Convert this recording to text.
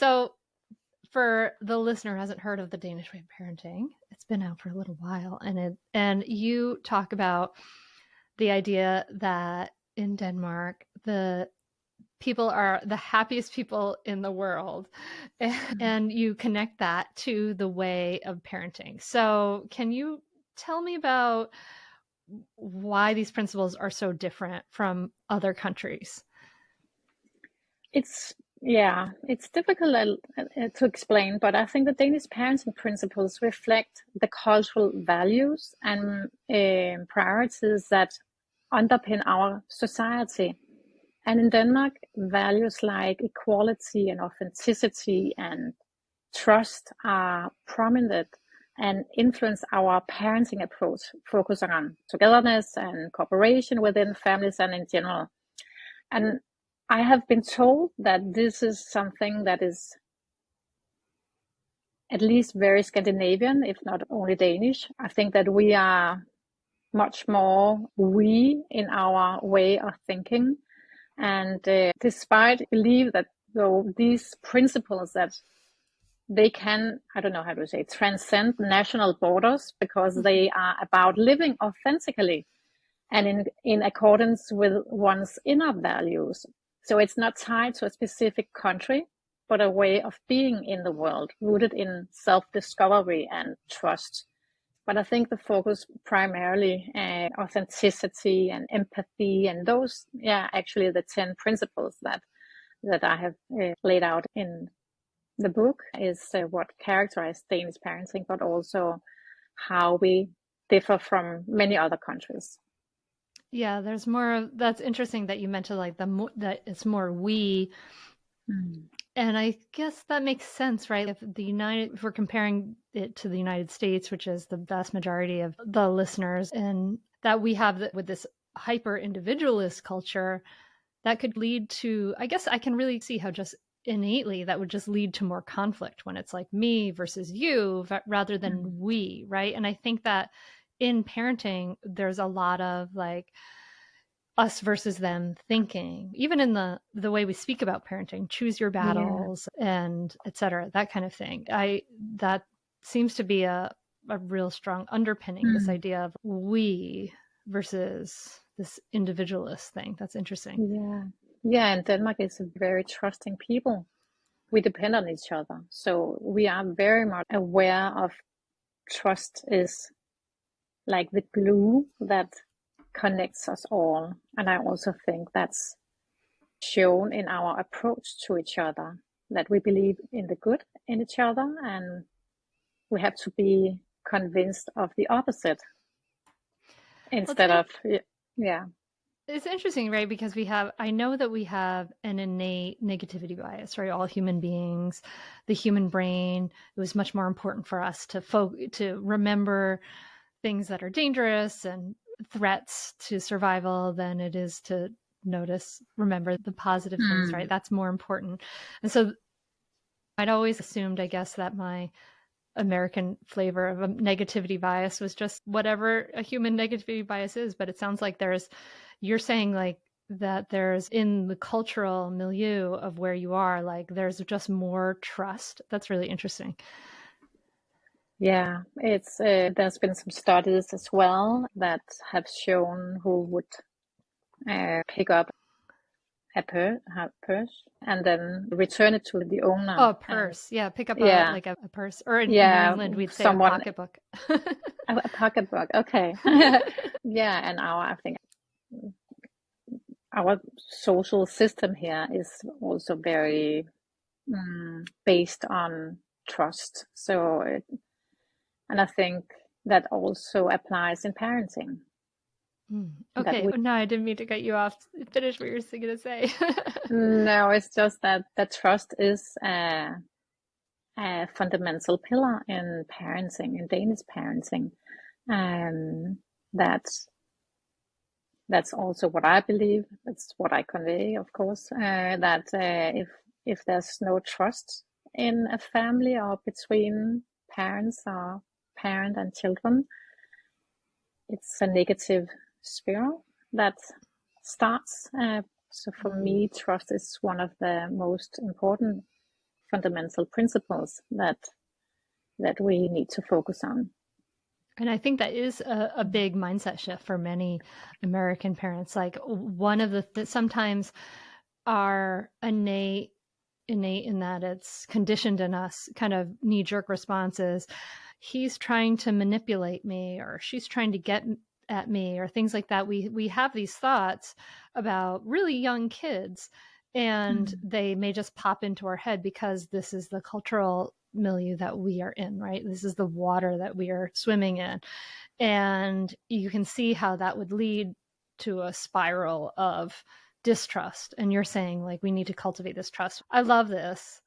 So for the listener who hasn't heard of the Danish way of parenting, it's been out for a little while, and you talk about the idea that in Denmark, the people are the happiest people in the world, and you connect that to the way of parenting. So can you tell me about why these principles are so different from other countries? It's difficult to explain, but I think the Danish parenting principles reflect the cultural values and priorities that underpin our society. And in Denmark, values like equality and authenticity and trust are prominent and influence our parenting approach, focusing on togetherness and cooperation within families and in general. And I have been told that this is something that is at least very Scandinavian, if not only Danish. I think that we are much more we in our way of thinking. And despite believe that though these principles that they can, I don't know how to say, transcend national borders because they are about living authentically and in accordance with one's inner values. So it's not tied to a specific country, but a way of being in the world, rooted in self-discovery and trust. But I think the focus primarily authenticity and empathy, and those, actually the 10 principles that I have laid out in the book is what characterize Danish parenting, but also how we differ from many other countries. Yeah, there's more. That's interesting that you mentioned like that it's more we. And I guess that makes sense, right? If we're comparing it to the United States, which is the vast majority of the listeners, and that we have with this hyper individualist culture, that could lead to, I guess I can really see how just innately that would just lead to more conflict when it's like me versus you rather than we, right? And I think that in parenting, there's a lot of like us versus them thinking, even in the way we speak about parenting, choose your battles and et cetera, that kind of thing. That seems to be a real strong underpinning, this idea of we versus this individualist thing. That's interesting. Yeah, and Denmark is a very trusting people. We depend on each other. So we are very much aware of trust is like the glue that connects us all. And I also think that's shown in our approach to each other, that we believe in the good in each other and we have to be convinced of the opposite instead of, yeah. It's interesting, right? Because I know that we have an innate negativity bias, right? All human beings, the human brain, it was much more important for us to remember things that are dangerous and threats to survival than it is to remember the positive things, right? That's more important. And so I'd always assumed, I guess, that my American flavor of a negativity bias was just whatever a human negativity bias is. But it sounds like you're saying like that there's in the cultural milieu of where you are, like there's just more trust. That's really interesting. Yeah, it's there's been some studies as well that have shown who would pick up a purse and then return it to the owner. Oh, a purse. Pick up a purse. Or in New England, we'd say a pocketbook. A pocketbook, okay. Yeah, and I think our social system here is also very based on trust. And I think that also applies in parenting. Okay. No, I didn't mean to cut you off. Finish what you're going to say. No, it's just that trust is a fundamental pillar in parenting, in Danish parenting. That's also what I believe. That's what I convey, of course. That if there's no trust in a family or between parents or parent and children, it's a negative spiral that starts. So for me, trust is one of the most important fundamental principles that we need to focus on. And I think that is a big mindset shift for many American parents. Like one of the sometimes our innate in that it's conditioned in us kind of knee-jerk responses, he's trying to manipulate me or she's trying to get at me or things like that. We have these thoughts about really young kids, and they may just pop into our head because this is the cultural milieu that we are in, right? This is the water that we are swimming in. And you can see how that would lead to a spiral of distrust. And you're saying, like, we need to cultivate this trust. I love this.